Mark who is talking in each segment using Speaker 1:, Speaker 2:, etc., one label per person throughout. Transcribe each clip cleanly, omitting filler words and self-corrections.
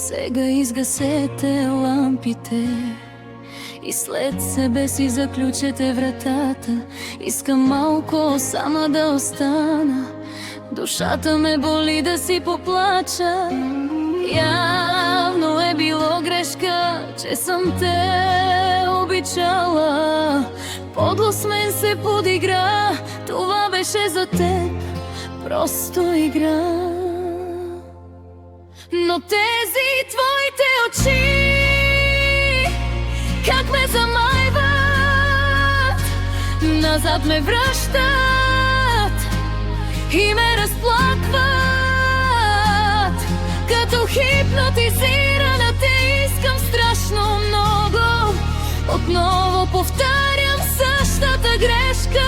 Speaker 1: Сега изгасете лампите и след себе си заключете вратата. Искам малко сама да остана, душата ме боли да си поплача. Явно е било грешка, че съм те обичала. Подло с мен се подигра, това беше за теб просто игра. Но тези твоите очи как ме замайват, назад ме връщат и ме разплакват. Като хипнотизирана те искам страшно много. Отново повтарям същата грешка.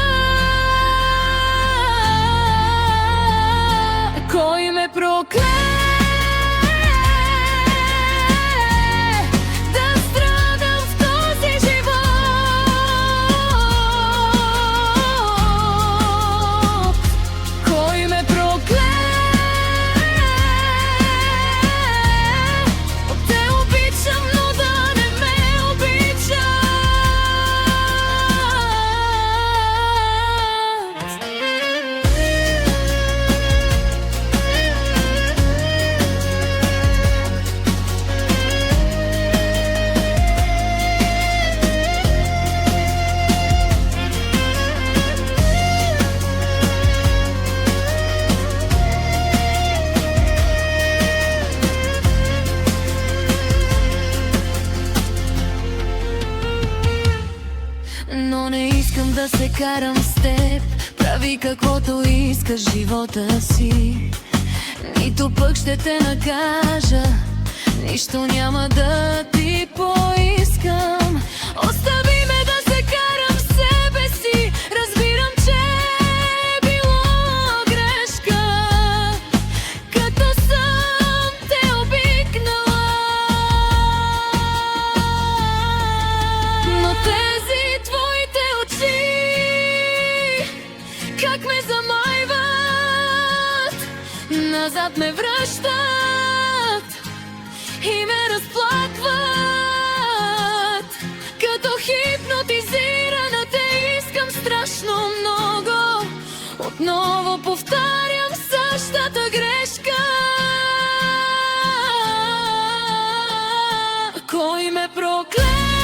Speaker 1: Кой ме прокле? Но не искам да се карам с теб. Прави каквото искаш живота си, нито пък ще те накажа. Нищо няма да ти поискам. Остави ме да се карам с себе си. Разбирам, че е било грешка, като съм те обикнала. Но тези твоите очи как ме замайват, назад ме връщат и ме разплакват. Като хипнотизирана те искам страшно много. Отново повтарям същата грешка. Кой ме прокле?